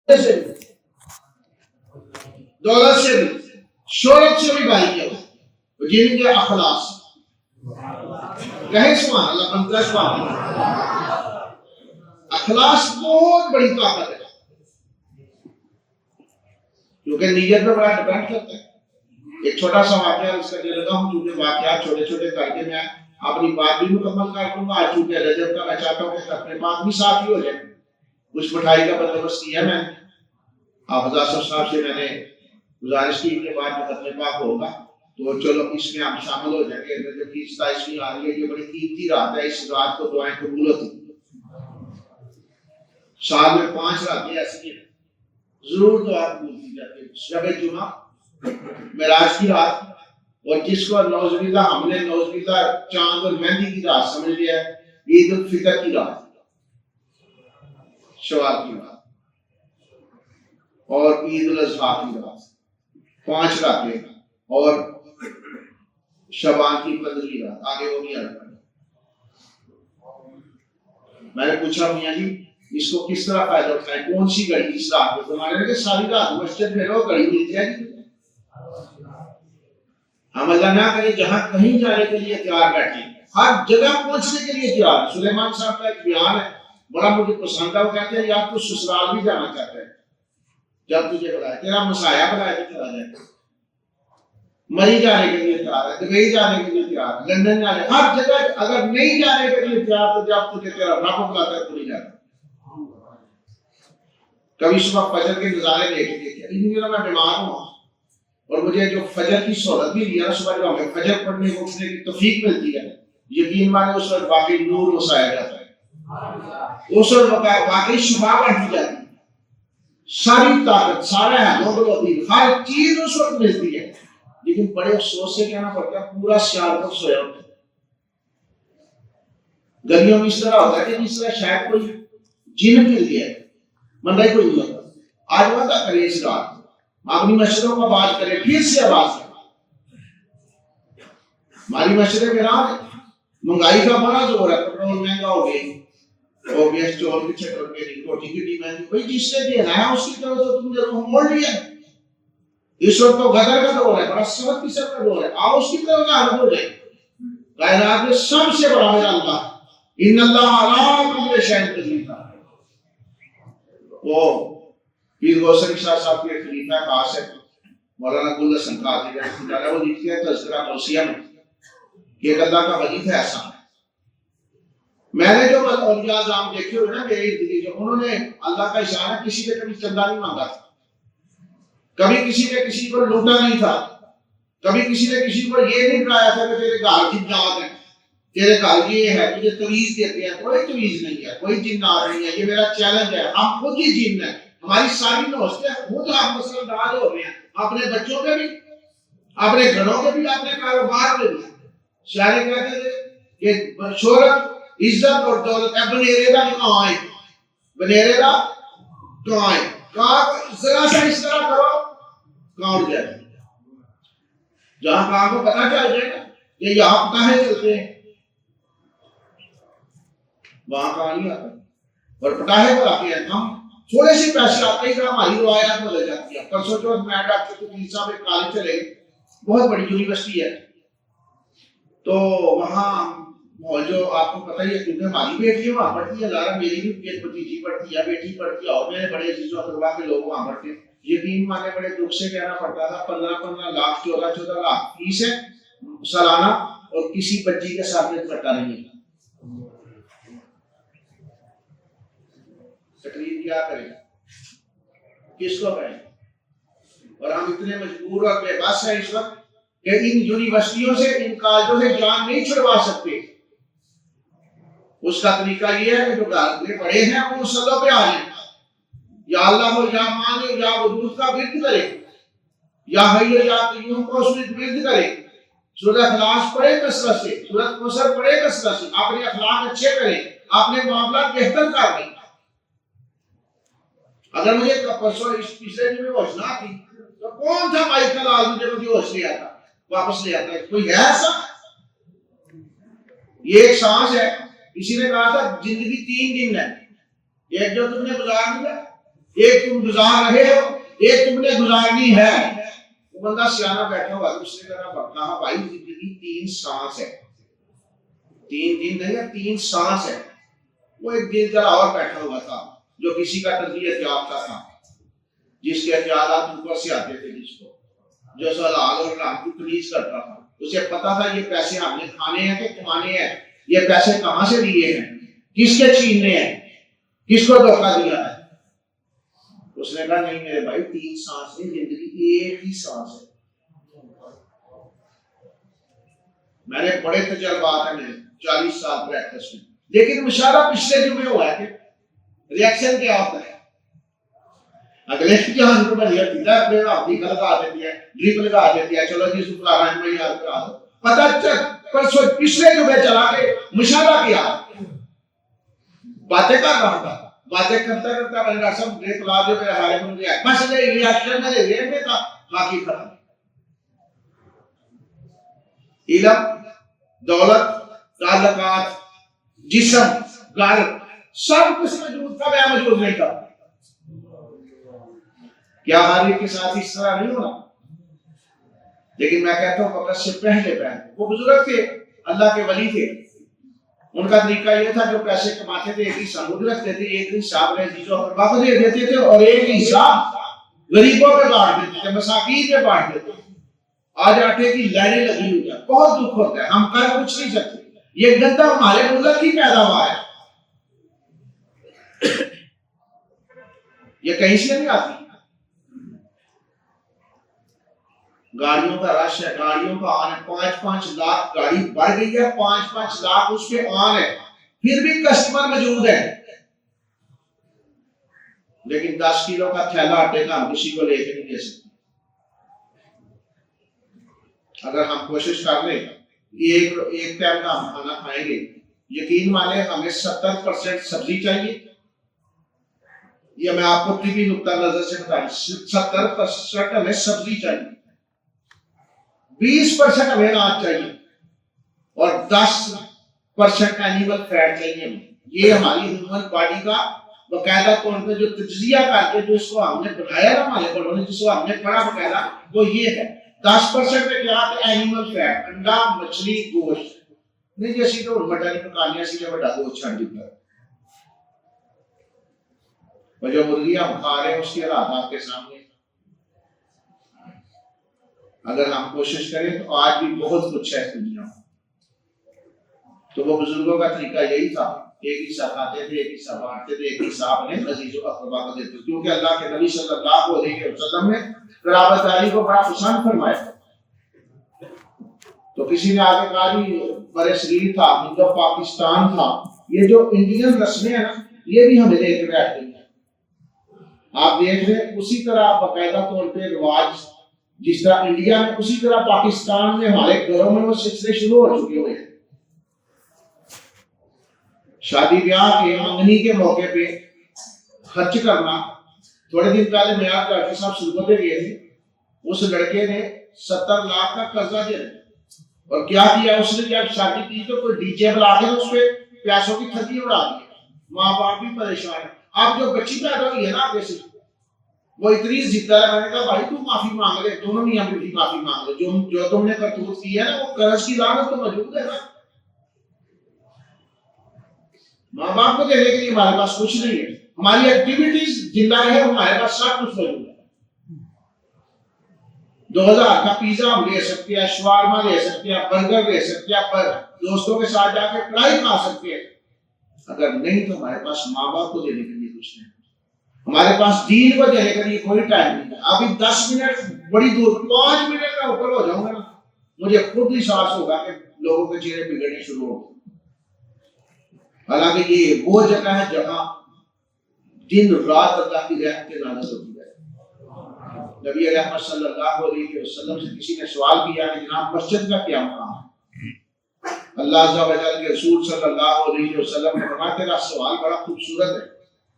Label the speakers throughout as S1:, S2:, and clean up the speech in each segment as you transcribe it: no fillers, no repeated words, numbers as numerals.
S1: سے بھی، دولت سے بھی، شہرت سے بھی بھائی کیا ہو جن کے اخلاص کہیں سبحان اللہ بنتا سبحان اللہ۔ اخلاص بہت بڑی طاقت ہے کیونکہ نیت پر بڑا ڈپینڈ کرتا ہے۔ ایک چھوٹا سا واقعہ اس کا دے لگا ہوں کیونکہ واقعات چھوٹے چھوٹے کر کے میں اپنی بات بھی مکمل کر دوں گا۔ آج چونکہ رجب کا میں چاہتا ہوں کہ اپنے بات بھی ساتھ ہی ہو جائے۔ کچھ مٹھائی کا بندوبست کیا میں حافظ اصغر صاحب سے میں نے گزارش کی کہ بعد میں اپنے پاک ہوگا تو چلو اس میں ہم شامل ہو جائیں گے۔ رجب کی 27ویں آ رہی ہے، یہ بڑی قیمتی رات ہے، اس رات کو دعائیں قبول ہوتی ہیں۔ سال میں 5 راتیں ایسی ہیں ضرور دعا قبول کی جاتی ہے۔ شب جمعہ، معراج کی رات، اور جس کو نوز باللہ ہم نے نوز باللہ چاند اور مہندی کی رات سمجھ لیا ہے، عید الفطر کی رات، شوال کی رات اور عید الاضحیٰ کی رات، 5 راتیں، اور شعبان کی 15ویں رات، آگے وہ نہیں آتا۔ میں نے پوچھا میاں جی اس کو کس طرح فائدہ اٹھائیں، کون سی گھڑی اس رات میں؟ تو ہمارے کہ ساری رات مسجد میں رہو، گھڑی مل جائے گی۔ ہم اللہ نہ کرے جہاں کہیں جانے کے لیے تیار بیٹھے، ہر جگہ پہنچنے کے لیے تیار۔ سلیمان صاحب کا ایک بیان ہے بڑا مجھے پسند ہے، وہ کہتے ہیں یا تو سسرال بھی جانا چاہتا ہے جب تجھے بلائے، تیرا مسایا بلائے تو چلا جائے، مری جانے کے لیے تیار ہے، دبئی جانے کے لیے تیار ہے، لندن جانے، ہر جگہ اگر نہیں جانے کے لیے تیار تو جب تجھے تیرا رب بلاتا ہے تو نہیں جاتا۔ کبھی صبح فجر کے نظارے دیکھ لیے کہ ان دنوں میں بیمار ہوں اور مجھے جو فجر کی سہولت بھی لیا نا، صبح جو ہمیں فجر پڑھنے کو اٹھنے کی توفیق ملتی ہے، یقین مانے اس وقت واقعی نور وسایا جاتا ہے، اس وقت واقعی شفا بڑھتی جاتی ہے، ساری طاقت، سارا ہے ہر چیز اس وقت ملتی ہے۔ لیکن بڑے افسوس سے کہنا پڑتا ہے پورا سیال تک سویا ہوتا ہے۔ گلیوں میں اس طرح ہوتا ہے کہ جس طرح شاید کوئی جن پھر گیا ہے، بندہ ہی کوئی نہیں ہوتا۔ آج وعدہ کرے اس رات اپنی مسجدوں کا بات کرے، پھر سے آواز کرے۔ ہماری مسجدیں میں رہا ہے، مہنگائی کا بڑا زور ہے، پیٹرول مہنگا ہو گئی، اور گیس چول کی چھٹر کے نہیں، روٹی کی ڈیمانڈ، بھائی جس نے دینا ہے اس کی طرف تو تم نے روح موڑ لیا۔ اس وقت تو غدر کا دور ہے، بڑا سخت قسم کا دور ہے، آؤ اس کی طرف غالب ہو جائے۔ کائنات میں سب سے بڑا ہے اللہ، ان اللہ علی کل شیء قدیر۔ وہ پیر غوث علی شاہ صاحب کے خلیفہ خاص ہے مولانا گل حسن قادری رحمۃ اللہ علیہ، وہ لکھتے ہیں تذکرہ غوثیہ میں کہ ایک اللہ کا ولی تھا ایسا۔ میں نے جو اولیاء اعظام دیکھے ہوئے نا میری زندگی، جو انہوں نے اللہ کا اشارہ، کسی نے کبھی چندہ نہیں مانگا تھا، کبھی کسی نے کسی کو لوٹا نہیں تھا، کبھی کسی نے کسی کو یہ نہیں کرایا تھا کہ تیرے گھر کی جات ہے، تیرے گھر یہ ہے، تجھے تویز دیتے ہیں، کوئی تویز نہیں ہے، کوئی جن آ رہی ہے، یہ میرا چیلنج ہے، ہم خود ہی جن ہیں، ہماری ساری نوستیں خود ہم مسئلہ ڈال ہو رہے ہیں، اپنے بچوں کے بھی، اپنے گھروں کے بھی، اپنے کاروبار کے بھی۔ شاعر کہتے تھے کہ شہرت، عزت اور دولت بنیرے دا کہاں ہے، بنیرے دا کہاں ہے، کہاں ذرا سا اس طرح کرو کہاں اڑ جائے، جہاں کہاں کو پتہ چل جائے نا کہ یہاں پتہ چلتے ہیں، وہاں کہاں نہیں آتا، اور پٹاہے پر آتے ہیں۔ ہم تھوڑے سے پیسے آتے ہی کہ ہماری روایات بدل جاتی ہے۔ پرسوں جو میں ڈاکٹر تقیر صاحب ایک کالج چلے، بہت بڑی یونیورسٹی ہے، تو وہاں جو آپ کو پتہ ہی ہے کیونکہ ہماری بیٹی وہاں پڑھتی ہے، زارا میری بھی ایک بھتیجی پڑھتی ہے، بیٹی پڑھتی ہے، اور میرے بڑے عزیز و اقربا کے لوگ وہاں پڑھتے ہیں۔ یقین مانے بڑے دکھ سے کہنا پڑتا تھا 15 لاکھ 14 لاکھ فیس ہے سالانہ، اور کسی بچی کے ساتھ میں کرتا نہیں ہے۔ تقریر کیا کریں، کس کو کہیں، اور ہم اتنے مجبور اور بے بس ہیں اس وقت کہ ان یونیورسٹیوں سے، ان کالجوں سے جان نہیں چھڑوا سکتے۔ اس کا طریقہ یہ ہے کہ جو گھر بڑے ہیں وہ مصلوں پہ آ جائیں، یا اللہ ہو یا مان ہو یا وجود کا ورد کرے، یا حی یا قیوم کو اس میں ورد کرے، سورۃ اخلاص پڑھے کثرت سے، سورۃ کوثر پڑھے کثرت سے، اپنے اخلاق اچھے کریں، اپنے معاملات بہتر کر لیں۔ اگر مجھے پرسوں اس پچھلے دن میں ہوش نہ تھی تو کون تھا مائیکل آج مجھے ہوش لے آتا، واپس لے آتا ہے؟ کوئی ہے ایسا؟ یہ ایک سانس ہے۔ کسی نے کہا تھا زندگی 3 دن ہے، ایک جو تم نے گزار دیا، ایک تم گزار رہے ہو، ایک تم نے گزارنی ہے۔ وہ بندہ سیانا بیٹھا ہوا تو اس نے کہا بھائی زندگی 3 سانس ہے، 3 دن نہیں ہے، 3 سانس ہے۔ وہ ایک دن ذرا اور بیٹھا ہوا تھا جو کسی کا تربیت یافتہ تھا، جس کے خیالات اوپر سے آتے تھے، جس کو جو حلال اور حرام کی تمیز کرتا تھا، اسے پتا تھا یہ پیسے ہم نے کھانے ہیں کہ کمانے ہیں، یہ پیسے کہاں سے لیے ہیں، کس کے چھیننے ہیں، کس کو دھوکہ دیا ہے۔ اس نے کہا نہیں میرے بھائی 3 سانس نہیں، زندگی ایک ہی سانس ہے۔ میں نے بڑے تجربات ہیں میرے 40 سال پریکٹس میں، لیکن مشاہدہ پچھلے جمعے ہوا ہے کہ ریاکشن کیا ہوتا ہے۔ اگلے جہاں کو بنیا پیتا ہے اپنے آپ کی لگا دیتی ہے، ڈرپ لگا دیتی ہے، چلو جی سفرا رہا ہے میں یاد کرا دو، پتہ چل پرسوں پچھلے جمعے چلا کے مشاہدہ کیا، باتیں کر رہا تھا، باتیں کرتا کرتا میں نے کہا سب ڈرپ لا دو میرے حالے میں گیا، بس یہ ریاکشن میرے ذہن میں تھا، باقی کھڑا۔ علم، دولت، تعلقات، جسم، گھر، سب کچھ موجود تھا، میں موجود نہیں تھا۔ کیا ہر ایک کے ساتھ اس طرح نہیں ہونا؟ لیکن میں کہتا ہوں وقت سے پہلے وہ بزرگ تھے، اللہ کے ولی تھے، ان کا طریقہ یہ تھا جو پیسے کماتے تھے ایک حصہ مجھ رکھتے تھے، ایک حصہ اپنے عزیزوں اور احباب کو دے دیتے تھے، اور ایک حصہ غریبوں پہ بانٹ دیتے تھے، مساکین پہ بانٹ دیتے تھے۔ آج آٹے کی لہریں لگی ہوئی ہیں، بہت دکھ ہوتا ہے، ہم کر کچھ نہیں سکتے، یہ گندہ ہمارے ملک کی پیداوار ہے، یہ کہیں سے نہیں آتی۔ گاڑیوں کا رش ہے، گاڑیوں کا آن ہے، 5-5 لاکھ گاڑی بڑھ گئی ہے، 5-5 لاکھ اس پہ آن ہے، پھر بھی کسٹمر موجود ہے، لیکن 10 کلو کا تھیلا آٹے کا ہم کسی کو لے کے نہیں دے سکتے۔ اگر ہم کوشش کر لیں ایک ٹائم کا ہم کھانا کھائیں گے، یقین مانیں ہمیں 70% سبزی چاہیے، یہ میں آپ کو طبی نقطہ نظر سے بتائیں، 70% ہمیں سبزی چاہیے، 20% ہمیں اناج چاہیے، اور 10% اینیمل فیٹ چاہیے۔ یہ ہماری ہیومن باڈی کا باقاعدہ طور پہ جو تجزیہ کر کے جو اس کو ہم نے بنایا نا ہمارے بڑوں نے، جس کو ہم نے پڑھا باقاعدہ، وہ یہ ہے 10% پہ کیا ہے؟ اینیمل فیٹ، انڈا، مچھلی، گوشت نہیں، جیسی تو مٹن پکانے سی جو بڑا گوشت چھڑ دیتا ہے، اور جو مرغیاں ہم کھا رہے ہیں اس کے حالات آپ کے سامنے۔ اگر ہم کوشش کریں تو آج بھی بہت کچھ ہے دنیا میں۔ تو وہ بزرگوں کا طریقہ یہی تھا، ایک حصہ کھاتے تھے، ایک حصہ بانٹتے تھے، ایک حصہ اپنے عزیزوں و اقربا کو دیتے تھے، کیونکہ اللہ کے نبی صلی اللہ علیہ وسلم نے قرابت داری کو بڑا پسند فرمایا۔ تو کسی نے آگے کہا جی برصغیر تھا، ہندو پاکستان تھا، یہ جو انڈین رسمیں ہیں نا یہ بھی ہمیں لے کے بیٹھ گئی ہیں۔ آپ دیکھ رہے اسی طرح باقاعدہ طور پہ رواج جس طرح انڈیا میں، اسی طرح پاکستان میں ہمارے گھروں میں وہ سلسلے شروع ہو چکے ہوئے ہیں۔ شادی بیاہ کے منگنی کے موقع پہ خرچ کرنا، تھوڑے دن پہلے میاں ڈاکٹر صاحب سلگودے گئے تھے، اس لڑکے نے 70 لاکھ کا قرضہ دیا، اور کیا کیا اس نے، جب شادی کی تو کوئی ڈی جے بلا کے اس پہ پیسوں کی تھدی اڑا دی، ماں باپ بھی پریشان ہے۔ اب جو بچی پیدا ہوئی ہے نا آگے سے وہ اتنی ضد ہے، میں نے کہا بھائی تم معافی مانگ لے، دونوں میاں بیوی معافی مانگ لے، جو تم نے کرتوت کی ہے نا وہ قرض کی لعنت تو موجود ہے نا۔ ماں باپ کو دینے کے لیے ہمارے پاس کچھ نہیں ہے، ہماری ایکٹیویٹیز زندہ ہے، ہمارے پاس سب کچھ موجود ہے۔ 2000 کا پیزا ہم لے سکتے ہیں، شوارما لے سکتے ہیں، برگر لے سکتے ہیں، پر دوستوں کے ساتھ جا کے کڑھائی کھا سکتے ہیں، اگر نہیں تو ہمارے پاس ماں باپ کو دینے کے لیے کچھ نہیں، ہمارے پاس دین کو دینے کے لیے کوئی ٹائم نہیں ہے۔ ابھی 10 منٹ بڑی دور، 5 منٹ کا اوپر ہو جاؤں گا نا مجھے خود احساس ہوگا کہ لوگوں کے چہرے بگڑنے شروع ہو گئے۔ حالانکہ یہ وہ جگہ ہے جہاں دن رات اللہ کی رحمت نازل ہوتی ہے۔ نبی رحمت صلی اللہ علیہ وسلم سے کسی نے سوال کیا کہ جناب مسجد کا کیا مقام ہے؟ اللہ عز و جل کے رسول صلی اللہ علیہ وسلم نے فرمایا تیرا سوال بڑا خوبصورت ہے۔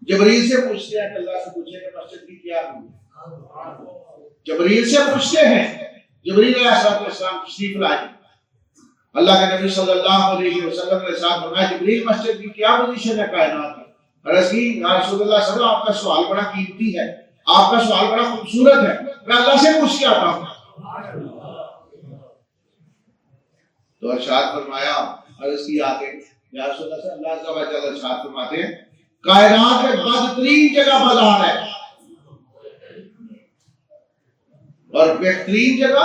S1: جبریل سے پوچھتے ہیں کہ اللہ سے پوچھیں کہ مسجد کی کیا ہے؟ جبریل سے پوچھتے ہیں، جبریل علیہ السلام تشریف لائے، اللہ کے نبی صلی اللہ علیہ وسلم نے ساتھ فرمایا جبریل مسجد کی کیا پوزیشن ہے کائنات میں؟ عرض کی یا رسول اللہ صلی اللہ علیہ وسلم آپ کا سوال بڑا قیمتی ہے، آپ کا سوال بڑا خوبصورت ہے، میں اللہ سے پوچھ کے آتا ہوں۔ تو ارشاد فرمایا، عرض کی آگے یا رسول اللہ صلی اللہ علیہ وسلم ارشاد فرماتے ہیں کائنات میں بدترین جگہ بازار ہے اور بہترین جگہ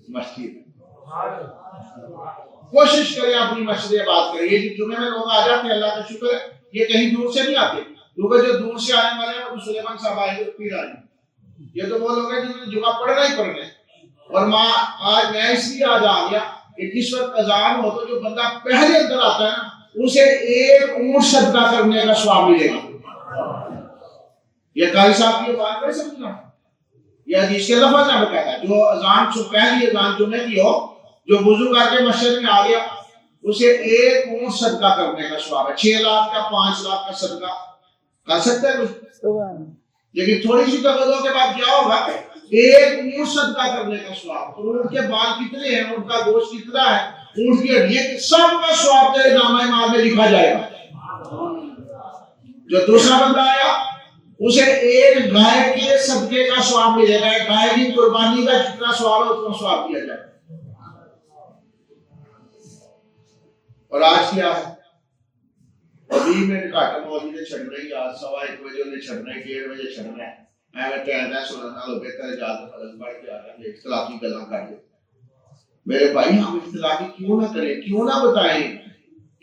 S1: مسجد۔ کوشش کریں اپنی مسجد بات کریں۔ یہ جمعے میں لوگ آ جاتے ہیں، اللہ کا شکر ہے یہ کہیں دور سے نہیں آتے، کیونکہ جو دور سے آنے والے ہیں وہ سلیمان صاحب آئے ہوئے پیر آئے، یہ تو وہ لوگ ہیں جنہوں نے جمعہ پڑھنا ہی پڑھنا ہے۔ اور آج میں اس لیے آج آ گیا کہ جس وقت اذان ہو تو جو بندہ پہلے اندر آتا ہے نا اسے ایک اونٹ صدقہ کرنے کا ثواب ملے گا۔ یہ قاری صاحب کی بات نہیں سمجھنا، یہ حدیث کے لفظ ہے بقاعدہ، جو اذان سے پہلی اذان جمعے کی ہو جو وضو کر کے مسجد میں آ گیا اسے ایک اونٹ صدقہ کرنے کا ثواب ہے۔ 6 لاکھ کا 5 لاکھ کا صدقہ کر سکتا ہے کچھ، لیکن تھوڑی سی توجہ کے بعد کیا ہوگا، ایک اونٹ صدقہ کرنے کا ثواب۔ اور اونٹ کے بال کتنے ہیں، اونٹ کا گوشت کتنا ہے، اونٹ کی ہڈیاں، سب کا ثواب تیرے نامہ اعمال میں لکھا جائے گا۔ جو دوسرا بندہ آیا اسے ایک گائے کے صدقے کا ثواب ملے گا، گائے کی قربانی کا جتنا ثواب ہے اتنا ثواب دیا جائے گا۔ اور آج کیا ہے، ابھی میں گھٹ موجود نے چھڑنا ہی، آج 1:15 بجے انہیں چھڑنا ہے، 1:30 بجے چھڑنا ہے، میں کہنا ہے سننا لو بہتر جاد فرض پڑھ کے آ رہا ہے، اختلافی گلاں کر دے۔ میرے بھائی ہم اختلافی کیوں نہ کریں، کیوں نہ بتائیں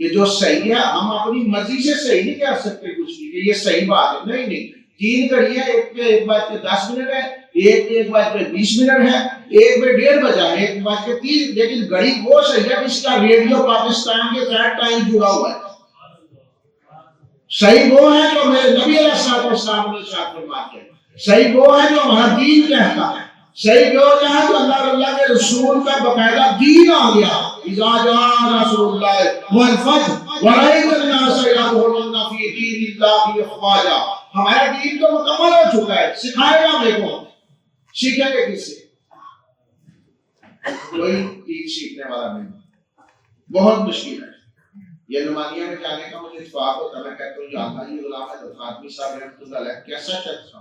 S1: کہ جو صحیح ہے، ہم اپنی مرضی سے صحیح نہیں کہہ سکتے کچھ بھی کہ یہ صحیح بات ہے، نہیں نہیں، 3 گھڑیاں ایک پہ 1 بج کے 10 منٹ ہے، ایک بج کے 20 منٹ ہے، ایک پہ 1:30 بجا ہے، 1 بج کے 30، لیکن گھڑی وہ صحیح ہے جس کا ریڈیو پاکستان کے ساتھ ٹائم جڑا ہوا ہے۔ صحیح وہ ہے جو میرے نبی علیہ السلام نے ارشاد فرمایا ہے، صحیح وہ ہے جو ہمارا دین کہتا ہے، صحیح وہ ہے جو اللہ کے رسول کا باقاعدہ دین آ گیا۔ اذا جاء نصر اللہ والفتح ورأيت الناس يدخلون في دين الله افواجا۔ ہمارا دین تو مکمل ہو چکا ہے، سکھائے گا میرے کو، سیکھیں گے کس سے؟ کوئی دین سیکھنے والا نہیں، بہت مشکل ہے۔ یہ نمانیہ میں جانے کا مجھے اتفاق ہوتا ہے، میں کہتا ہوں یا اللہ یہ غلام ہے خاتمی صاحب رحمۃ اللہ علیہ کیسا شخص تھا،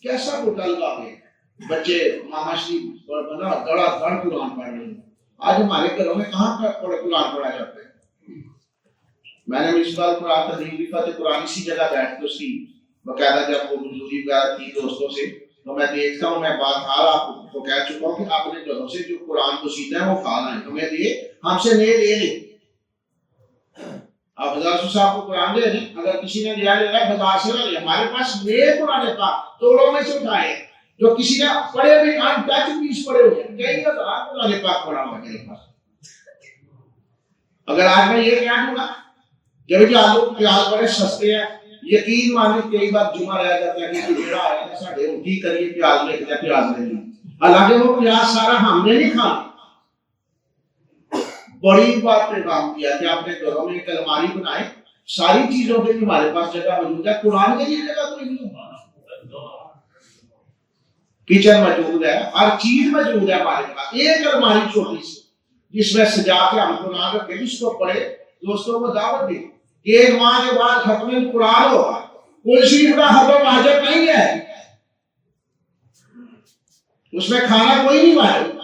S1: کیسا ہوٹل کا ہے، بچے ماما شریف اور بنا دڑا دڑ قرآن پڑھ رہے ہیں۔ آج ہمارے گھروں میں کہاں قرآن پڑھا جاتا ہے؟ میں نے میونسپل قرآن تدریس فتح قرآن اسی جگہ بیٹھ کے اس کی باقاعدہ جب وہ منظوری وغیرہ کی دوستوں سے تو میں دیکھتا ہوں، میں بات حال آپ کو کہہ چکا ہوں کہ اپنے گھروں سے جو قرآن کو سیدھا ہے وہ کھانا ہے، ہمیں دیے ہم سے نئے لے لیں۔ آپ ہزار صاحب کو قرآن دے دیں، اگر کسی نے لیا لے رہا ہے بازار سے نہ لے، ہمارے پاس نئے قرآن پاک توڑوں میں سے اٹھائے جو کسی نے پڑھے بھی ان ٹچ پیس پڑے ہوئے ہیں، کئی ہزار قرآن پاک پڑھا ہوا ہے میرے پاس۔ اگر آج میں یہ کہہ دوں گا کہ آلو پیاز بڑے سستے ہیں، یقین مانے کئی بار جمعہ رہ جاتا ہے کہ جڑا آیا ہے ساڑھے اٹھی کریے پیاز لے کے پیاز لے لیں، حالانکہ وہ پیاز سارا ہم نے نہیں کھانا۔ بڑی بات پہ کام کیا کہ اپنے گھروں میں ایک الماری بنائے، ساری چیزوں کے لیے ہمارے پاس جگہ موجود ہے، قرآن کے لیے جگہ کوئی نہیں، کچن موجود ہے، ہر چیز موجود ہے ہمارے پاس، ایک الماری چھوٹی سی جس میں سجا کے ہم قرآن رکھے، جس کو پڑھے دوستوں کو دعوت دے۔ ایک ماہ کے بعد ختم قرآن ہوگا، کل شریف کا ختم واجب نہیں ہے، اس میں کھانا کوئی نہیں واجب۔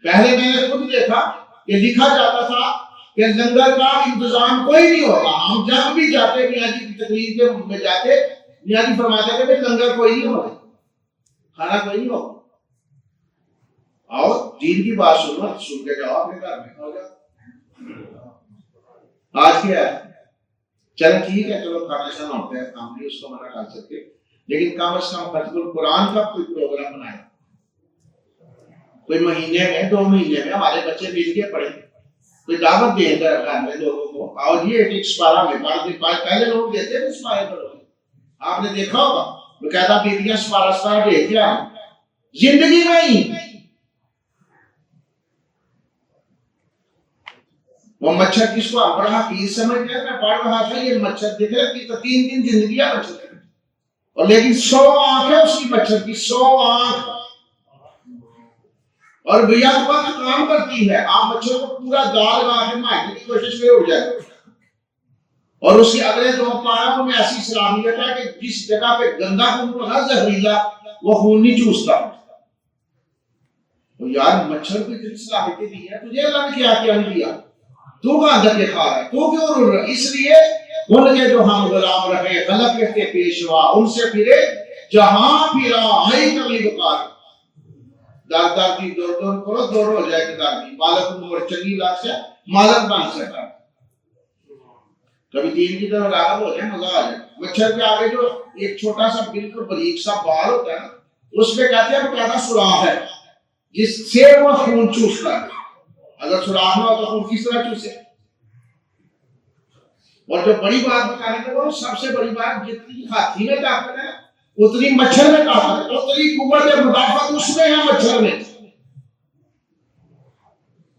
S1: پہلے میں نے خود دیکھا کہ لکھا جاتا تھا کہ لنگر کا انتظام کوئی نہیں ہوگا، ہم جب بھی جاتے میاں جی کی تقریر کے میں جاتے میاں جی فرماتے تھے کہ لنگر کوئی نہیں ہوگا، کھانا کوئی نہیں ہوگا، آؤ دین کی بات سنو، سن کے جاؤ اپنے گھر میں ہو جاؤ۔ آج کیا ہے، چلیں ٹھیک ہے، چلو کھانا شانا ہوتا ہے، ہم بھی اس کو منع کر سکتے، لیکن کم از کم ختم القرآن کا کوئی پروگرام بنائے، کوئی مہینے میں 2 مہینے میں ہمارے بچے مل کے پڑھیں، کوئی دعوت دیں گھر میں لوگوں کو، آؤ جی ایک سپارہ میں پڑھ دیں، پہلے لوگ دیتے تھے سپارے پڑھو، آپ نے دیکھا ہوگا باقاعدہ بیٹیاں سپارہ دے کیا زندگی میں ہی وہ مچھر کس کو بڑا حقیق سمجھ گیا، میں پڑھ رہا تھا یہ مچھر دیکھ رہا کہ 3 زندگیاں مچھر کی، اور لیکن 100 آنکھ ہے اس کی مچھر کی، 100 آنکھ، اور بھیا وقت کام کرتی ہے، آپ مچھر کو پورا دال لگا کے مارنے کی کوشش میں ہو جائے، اور اس کے اگلے دو پاروں میں ایسی صلاحیت ہے کہ جس جگہ پہ گندا خون کو نہ زہریلا وہ خون نہیں چوستا. تو یار مچھر کو اتنی صلاحیتیں دی ہے تجھے اللہ نے کیا نہیں دیا؟ تو کا اندر کے کھا رہا ہے تو کیوں رو رہا ہے؟ اس لیے ان کے جو ہم غلام رہے غلط کے پیشوا ان سے پھرے جہاں پھرا آئی کبھی بکار دار کی دور کرو دور ہو جائے کہ دار کی مالک مور چنگی لاکھ سے مالک بان سکتا کبھی تین کی طرح راغب ہو جائے مزہ آ جائے. مچھر کے آگے جو ایک چھوٹا سا بالکل باریک سا بال ہوتا ہے اس میں کہتے ہیں وہ کہتا سوراخ ہے جس سے وہ خون چوستا ہے. اگر سوراخ نہ ہو تو خون کس طرح چوسے؟ اور جو بڑی بات بتانے کے وہ سب سے بڑی بات جتنی ہاتھی میں طاقت ہے اتنی مچھر میں طاقت ہے اتنی قوت مدافعت اس میں ہے مچھر میں.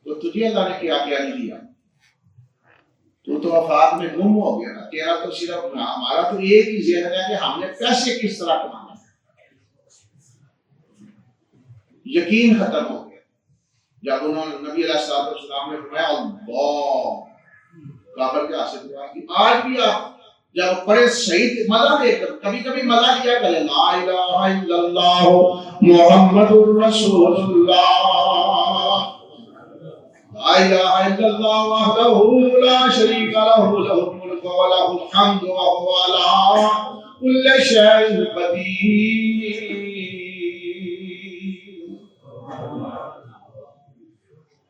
S1: تو تجھے اللہ نے کیا نہیں دیا؟ تو وفات میں گم ہو گیا نا. تیرا تو صرف ہمارا تو ایک ہی ذہن ہے کہ ہم نے پیسے کس طرح کمانا. یقین ختم ہو گیا جب انہوں نے نبی علیہ السلام نے فرمایا اللہ کافر کے ہاتھ سے دعا کی. آج بھی آپ جب پڑھے شہید مزہ لے کر کبھی کبھی مزہ لیا کرے لا الہ الا اللہ محمد رسول اللہ لا الہ الا اللہ وحدہ لا شریک لہ لہ الملک ولہ الحمد وہو علی کل شیء قدیر.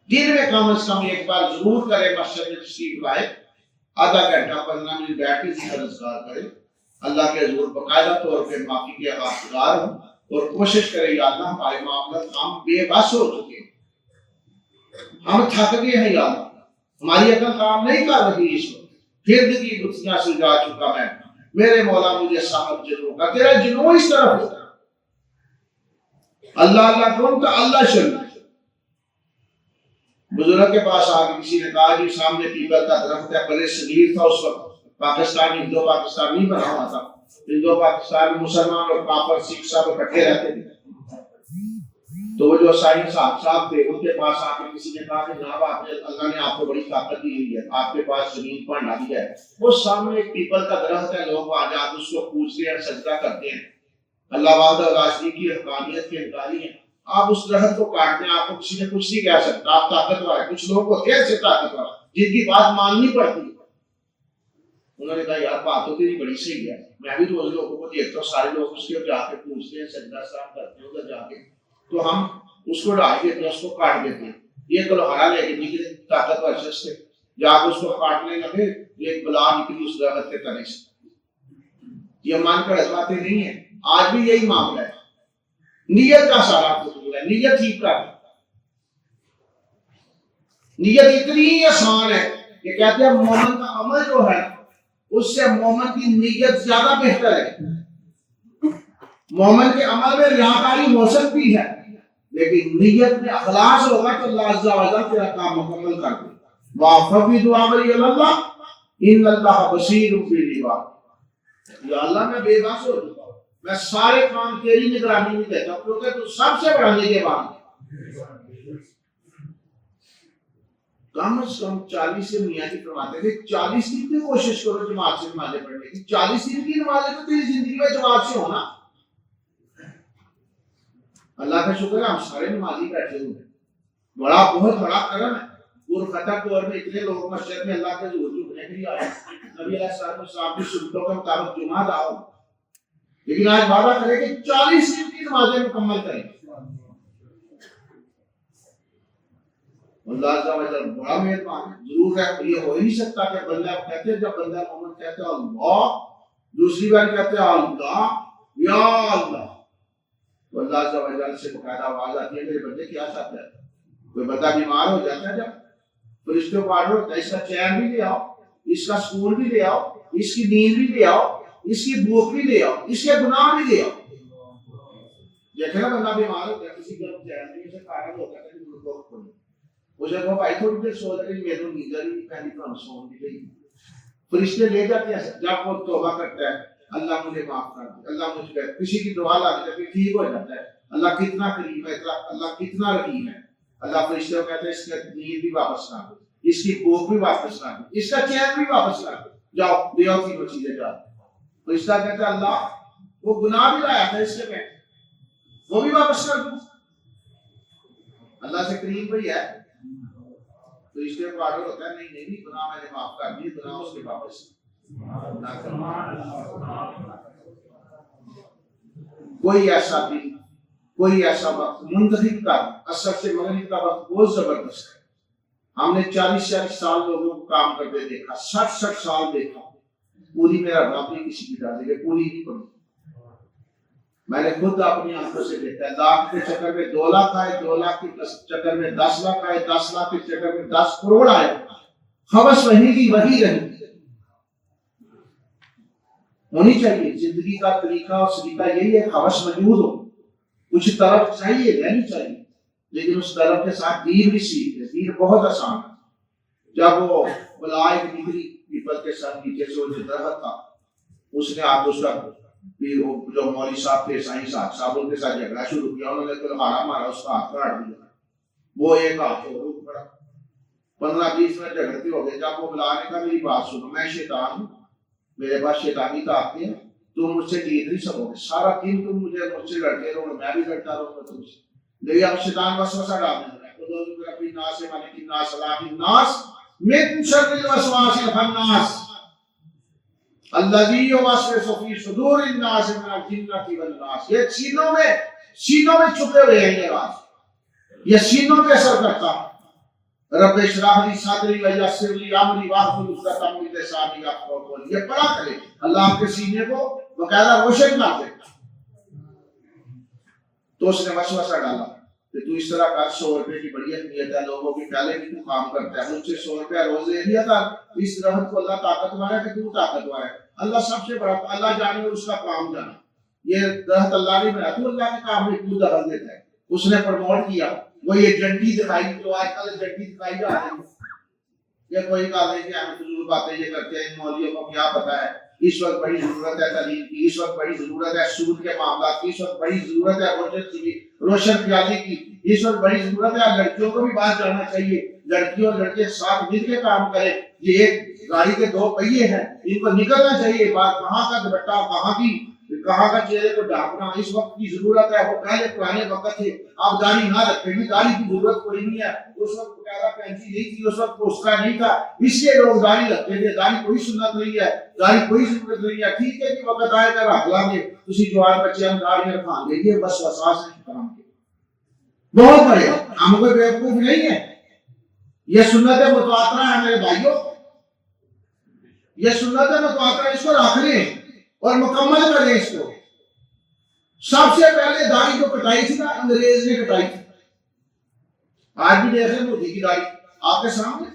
S1: دن میں کم از کم ایک بار ضرور کرے مسجد میں تشریف لائے آدھا گھنٹہ 15 منٹ بیٹھ کے ذکر اذکار کرے اللہ کے حضور باقاعدہ طور پہ معافی کے حقدار ہوں اور کوشش کرے یا اللہ ہمارے معاملات ہم بے بس ہو چکے ہم تھک گئے ہیں یا اللہ ہماری عقل کام نہیں کر رہی اس وقت پھر کی گتھیاں سلجھا چکا میں میرے مولا مجھے صاحب جنوں کا تیرا جنوں اس طرف ہوتا اللہ اللہ کون کا اللہ شریف. بزرگ کے پاس آگے کسی نے کہا جی سامنے پیپل کا درخت ہے بڑے صغیر تھا اس وقت پاکستان ہندو پاکستان نہیں بنا ہوا تھا ہندو پاکستان میں مسلمان اور کافر سکھ سب اکٹھے رہتے تھے. تو وہ جو سائنس صاحب تھے ان کے پاس آ کے کسی نے کہا کہ جناب اللہ نے آپ کو بڑی طاقت دی ہوئی ہے آپ کے پاس زمین پر ڈالی ہے وہ سامنے ایک پیپل کا درخت ہے لوگ آ جاتے اس کو پوجتے ہیں سجدہ کرتے ہیں اللہ وحدہ لا شریک کی حقانیت کے انکاری ہیں. آپ اس درخت کو کاٹتے ہیں آپ کو کسی نے کچھ نہیں کہہ سکتا آپ طاقتور ہیں. کچھ لوگ ہوتے ہیں ایسے طاقتور جن کی بات ماننی پڑتی ہے. انہوں نے کہا یار بات تو تیری بڑی صحیح ہے میں بھی روز لوگوں کو دیکھتا ہوں سارے لوگ اس کے جا کے پوچھتے ہیں سجدہ صاحب کرتے ہیں ادھر جا کے تو ہم اس کو ڈال دیتے ہیں اس کو کاٹ دیتے ہیں. یہ کلوہارا لے کے نکلے طاقتور شخص سے جا کے اس کو کاٹنے لگے ایک بلا نکلی اس درخت کے تنے سے. یہ مان کر باتیں نہیں ہیں. آج بھی یہی معاملہ ہے. نیت کا سارا قصور ہے. نیت ٹھیک کر نیت اتنی آسان ہے کہ کہتے ہیں مومن کا عمل جو ہے اس سے مومن کی نیت زیادہ بہتر ہے. مومن کے عمل میں ریاکاری ہو سکتی ہے لیکن نیت میں اخلاص ہوگا تو اللہ عز و جل تیرا کام مکمل کر دے. وَفَوِّضُ أَمْرِي إِلَى اللَّهِ إِنَّ اللَّهَ بَصِيرٌ بِالْعِبَادِ. یا اللہ میں بے بس ہو چکا ہوں میں سارے کام تیری نگرانی میں دیتا ہوں کیونکہ تو سب سے بڑا نگہبان ہے. کم از کم 40 سے میاں جی فرماتے تھے 40 دن کی کوشش کرو جماعت سے نمازیں پڑھنے کی. 40 دن کی نمازیں تو تیری زندگی میں جماعت سے ہونا. اللہ کا شکر ہے ہم سارے نمازی بیٹھے ہوئے ہیں بڑا بہت بڑا کرم ہے. فتح دور میں اتنے لوگ مسجد میں اللہ کے حضور جھکنے کے لیے آئے نبی علیہ السلام کی سنتوں کے مطابق جمعہ آؤ لیکن آج وعدہ کرے کہ 40 دن کی نمازیں مکمل کریں. اللہ عز و جل بڑا مہربان ہے. ضرور ہے یہ ہو ہی نہیں سکتا کہ بندہ کہتے ہیں جب بندہ مومن کہتے ہیں اللہ دوسری بار کہتے ہیں اللہ یا اللہ تو اللہ عز و جل سے باقاعدہ آواز آتی ہے میرے بندے کیا چاہتا ہے. کوئی بندہ بیمار ہو جاتا ہے جب فرشتوں کو آرڈر ہوتا ہے اس کا چین بھی لے آؤ اس کا سکون بھی لے آؤ اس کی نیند بھی لے آؤ اس کی بھوک بھی لے آؤ اس کے گناہ بھی لے آؤ. دیکھیں نا بندہ بیمار ہوتا ہے کسی کا چین نہیں اسے کارن ہوتا ہے کہ وہ کھولے اسے کہو بھائی تھوڑی دیر سو جائے میرے کو نیند نہیں پہلی تو ہم سون بھی لئی. فرشتے لے جاتے ہیں جب وہ توبہ کرتا ہے اللہ مجھے معاف کر دے اللہ مجھ پہ کسی کی دعا لا کے ٹھیک ہو جاتا ہے. اللہ کتنا قریب ہے اللہ کتنا رحیم ہے. اللہ فرشتوں کہتے ہیں اس کا نیند بھی واپس کر دے اس کی بھوک بھی واپس کر دے اس کا چین بھی واپس کر دے. جاؤ لے آؤ تینوں چیزیں جاؤ. تو اس طرح کہتا ہے اللہ وہ گناہ بھی لایا تھا اس کے میں وہ بھی واپس کر دوں. اللہ سے قریب بھی ہے تو اس لیے آرڈر ہوتا ہے نہیں نہیں گناہ میں نے معاف کر دیے گناہ اس کے واپس نہ کرنا. کوئی ایسا دن کوئی ایسا وقت منتخب کا اثر سے مغرب کا وقت بہت زبردست ہے. ہم نے 40 سال لوگوں کو کام کرتے دیکھا 60 سال دیکھا پوری میرا رب نہیں کسی کی ڈالے گا پوری نہیں پڑی. میں نے خود اپنی آنکھوں سے دیکھا ہے لاکھ کے چکر میں 2 لاکھ آئے 2 لاکھ کے چکر میں 10 لاکھ آئے 10 لاکھ کے چکر میں 10 کروڑ آئے. خبص وہی کی وہی رہی ہونی چاہیے. زندگی کا طریقہ اور سلیقہ یہی ہے خبص موجود ہو کچھ طرف چاہیے رہنی چاہیے لیکن اس طرف کے ساتھ دین بھی سیکھ ہے. دین بہت آسان ہے. جب وہ بلائے نکلی پیپل کے ساتھ نیچے سے وہ جو درخت تھا اس نے آپ اس کا جو مولوی صاحب تھے سائیں صاحب ان کے ساتھ جھگڑا شروع کیا. انہوں نے کلہاڑا مارا اس کا ہاتھ کاٹ دیا. وہ ایک ہاتھ سے روک پڑا 15-20 منٹ جھگڑتے ہو گئے. جب وہ بلانے کا میری بات سنو میں شیطان ہوں میرے پاس شیطانی طاقتیں ہیں تم مجھ سے جیت نہیں سکو گے. سارا دن تم مجھ سے لڑتے رہو میں بھی لڑتا رہوں گا تم سے. لیکن اب شیطان وسوسہ ڈالنے لگا خود ربی الناس مالک الناس الاہ الناس من شر الوسواس الخناس الذی یوسوس فی صدور الناس من الجنۃ والناس. یہ سینوں میں چھپے ہوئے ہیں یہ راز یہ سینوں پہ اثر کرتا ہے. رب اشرح لی صدری ویسر لی امری واحلل عقدۃ من لسانی یفقهوا قولی. یہ پڑھا کرے اللہ آپ کے سینے کو باقاعدہ روشن کر دے. تو اس نے وسوسہ ڈالا کہ تو اس طرح کر 100 روپے کی بڑی اہمیت ہے لوگوں کی پہلے بھی تو کام کرتا ہے مجھ سے 100 روپیہ روز لے لیا تھا. اس درخت کو اللہ طاقتور ہے کہ تو طاقتور ہے. اللہ سب سے بڑا اللہ جانے اور اس کا کام جانے. یہ درخت اللہ نے بنایا تو اللہ کے کام میں کیوں دخل دیتا ہے. اس نے پروموٹ کیا وہ یہ جنٹی دکھائی جو آج کل جنٹی دکھائی جا رہی ہے. یہ کوئی کہا ہے کہ ہم فضول باتیں یہ کرتے ہیں مولویوں کو کیا پتا ہے. اس وقت بڑی ضرورت ہے تعلیم کی اس وقت بڑی ضرورت ہے سود کے معاملات کی اس وقت بڑی ضرورت ہے روشن خیالی کی اس وقت بڑی ضرورت ہے. لڑکیوں کو بھی بات جاننا چاہیے لڑکیوں اور لڑکے ساتھ مل کے کام کریں. یہ ایک گاڑی کے 2 پہیے ہیں ان کو نکلنا چاہیے. بات کہاں کا دوپٹہ کہاں کا چہرے کو ڈھانپنا اس وقت کی ضرورت ہے. وہ پہلے پرانے وقت تھے آپ داڑھی نہ رکھیں گے داڑھی کی ضرورت کوئی نہیں ہے. اس وقت پہلا پینسی نہیں تھی اس وقت پوسٹا نہیں تھا اس لیے لوگ داڑھی رکھتے تھے. داڑھی کوئی سنت نہیں ہے داڑھی کوئی ضرورت نہیں ہے. ٹھیک ہے کہ وقت آئے گا رکھ لیں گے تسی جوان بچے ہم داڑھی رکھا لیں گے بس وسواس ہے کام کے بہت بڑے ہم کوئی بیوقوف نہیں ہے. یہ سنت متواترہ ہے میرے بھائیوں یہ سنت متواترہ اس کو رکھ لیں اور مکمل کریں اس کو. سب سے پہلے داڑھی جو کٹائی تھی نا انگریز نے کٹائی تھی. آج بھی دیکھ رہے ہیں مودی کی داڑھی آپ کے سامنے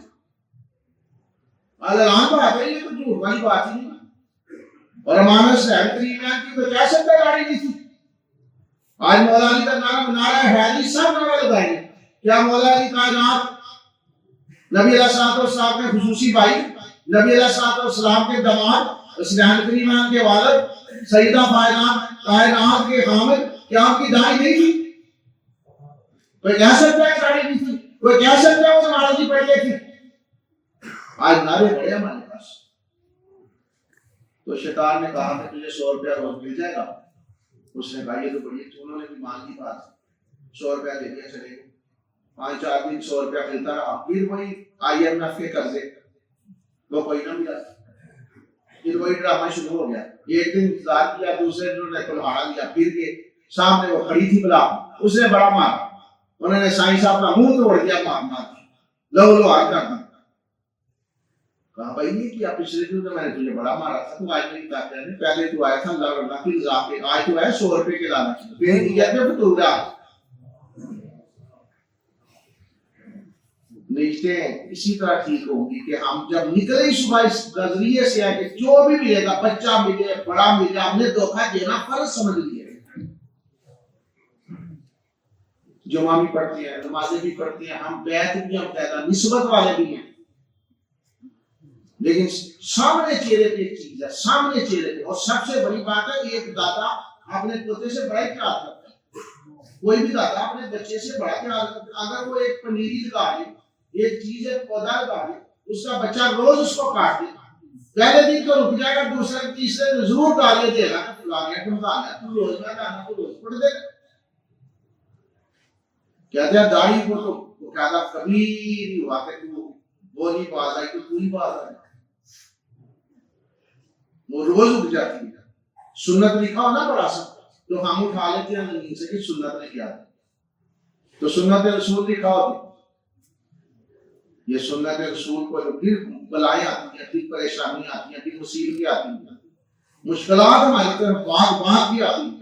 S1: اعلان بات ہے. یہ تو جھوٹ والی بات ہی نہیں. اور امام صاحب کریم کی تو کیا سکتا داڑھی نہیں تھی. آج مولا علی کا نعرہ ہے علی سب نعرہ لگائیں گے. کیا مولا علی کائنات نبی علیہ الصلوۃ والسلام کے خصوصی بھائی نبی علیہ الصلوۃ والسلام کے داماد اسلام کریم کے والد سیدہ کائنات کے حامد کیا آپ کی داڑھی نہیں تھی. کوئی کہہ سکتا ہے داڑھی نہیں تھی. کوئی کہہ سکتا ہے وہ نمازی پڑھتے تھے. آج نعرے بڑے ہمارے پاس. تو شیطان نے کہا کہ تجھے 100 روپیہ روز مل جائے گا. اس نے کہا یہ تو بڑی انہوں نے بھی مان لی بات 100 روپیہ دے دیا چلے گا. 5-4 دن 100 روپیہ ملتا رہا. پھر وہی IMF کے قرضے وہ کوئی نہ ملا. پھر وہی ڈرامہ شروع ہو گیا. ایک دن انتظار کیا دوسرے دن نے کلہاڑا لیا پھر کے سامنے وہ کھڑی تھی بلا اس نے بڑا مارا. انہوں نے سائیں صاحب کا منہ توڑ دیا مارنا لو آگ کر دیا. کہا بھائی یہ کیا پچھلے دن تو میں نے تجھے بڑا مارا تھا تو آج میری طاقت نہیں. پہلے تو آیا تھا اللہ کی رضا پہ آج تو آیا 100 روپے کے لالچ میں. پھر دیا پہ تو رہا نیچتے اسی طرح ٹھیک ہوگی کہ ہم جب نکلے صبح اس نظریے سے ہے کہ جو بھی ملے گا بچہ ملے بڑا ملے ہم نے دھوکہ دینا فرض سمجھ لیا. جمعہ بھی پڑھتے ہیں نمازیں بھی پڑھتے ہیں ہم بیعت بھی ہم پیدا نسبت والے بھی ہیں لیکن سامنے چہرے پہ ایک چیز ہے سامنے چہرے پہ. اور سب سے بڑی بات ہے ایک دادا اپنے پوتے سے بڑا پیار کرتا ہے. کوئی بھی دادا اپنے بچے سے بڑا پیار کرتا ہے. اگر وہ ایک پنیری لگا دے ایک چیز ایک پودا لگا دے اس کا بچہ روز اس کو کاٹ دے پہلے دن تو رک جائے گا، دوسرے تیسرے دن ضرور گالیاں دے گا کہ فلاں تم گانا تو روز میں گانا تو روز پڑھ دے گا. کہتے ہیں داڑھی کو تو کہتا کبھی نہیں ہوا کہ تو وہ نہیں باز آئی تو ہی باز آئی، وہ روز اٹھ جاتی ہے. سنت لکھا ہو نا بڑا سا تو ہم اٹھا لیتے ہیں زمین سے کہ سنت نہیں آتی، تو سنت رسول لکھا ہوتی. یہ سنت رسول کو پھر بلائیں آتی ہیں، پھر پریشانی آتی ہیں، پھر مصیبتیں آتی ہیں، مشکلات ہماری طرف باغ بھی آتی ہیں.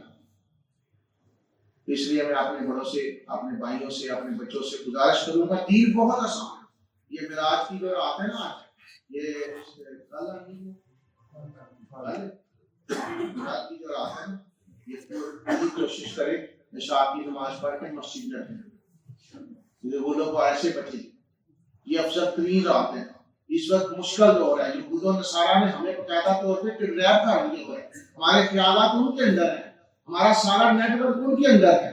S1: اس لیے میں اپنے بڑوں سے، اپنے بھائیوں سے، اپنے بچوں سے گزارش کروں گا، دین بہت آسان ہے. یہ معراج کی جو رات ہے نا آج، یہ معراج کی جو رات ہے نا، یہ پوری کوشش کریں عشاء کی نماز پڑھ کے مسجد میں رہیں. وہ لوگ ایسے بچے، یہ افضل ترین رات ہے. اس وقت مشکل دور ہے. یہود و نصارہ نے ہمیں باقاعدہ طور پہ کڈنیپ کر لیے ہوئے، ہمارے خیالات ان کے اندر ہیں، ہمارا سارا نیٹ ورک ان کے اندر ہے.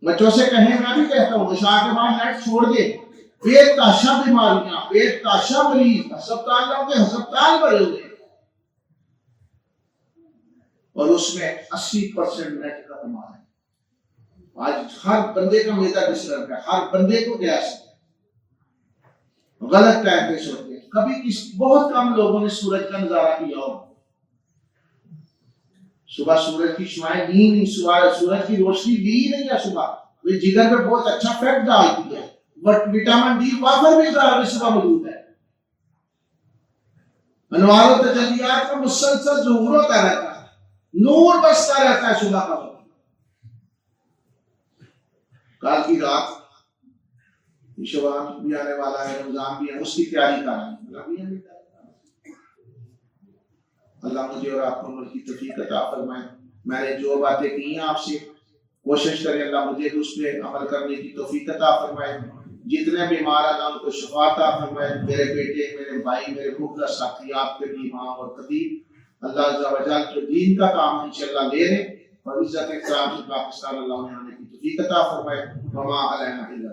S1: بچوں سے کہیں، میں بھی کہتا ہوں عشاء کے بعد نیٹ چھوڑ دے. بے تحاشا بیماریاں، بے تحاشا مریض، ہسپتالوں کے ہسپتال بھرے ہوئے، اور اس میں 80% نیٹ کا کمال ہے. آج ہر بندے کا میدا ڈسٹرب ہے، ہر بندے کو گیس ہے، غلط ٹائم پہ سوتے ہیں. کبھی بہت کم لوگوں نے سورج کا نظارہ کیا ہو. صبح سورج کی شعاعیں لی نہیں، سورج کی روشنی لی نہیں ہے. صبح وہ جگر پہ بہت اچھا فیکٹ ڈالتی ہے، بٹ وٹامن ڈی وافر بھی صبح موجود ہے. انوار و تجلیات کا مسلسل ظہور ہوتا رہتا ہے، نور بستا رہتا ہے صبح کا وقت. کل کی رات شوال بھی آنے والا ہے، رمضان بھی ہے، اس کی تیاری کر رہے ہیں. اللہ مجھے اور آپ کو عمل کی توفیق عطا فرمائے. میں نے جو باتیں کی ہیں آپ سے کوشش کریں اللہ مجھے اس پہ عمل کرنے کی توفیق عطا فرمائے. جتنے بیمار اللہ ان کو شفا عطا فرمائے. میرے بیٹے، میرے بھائی، میرے مخلص ساتھی، آپ کے بھی امام اور خطیب، اللہ عز و جل جو دین کا کام انشاءاللہ لے رہے اور عزت احترام سے پاکستان اللہ نے آنے کی توفیق عطا فرمائے. وما علینا الا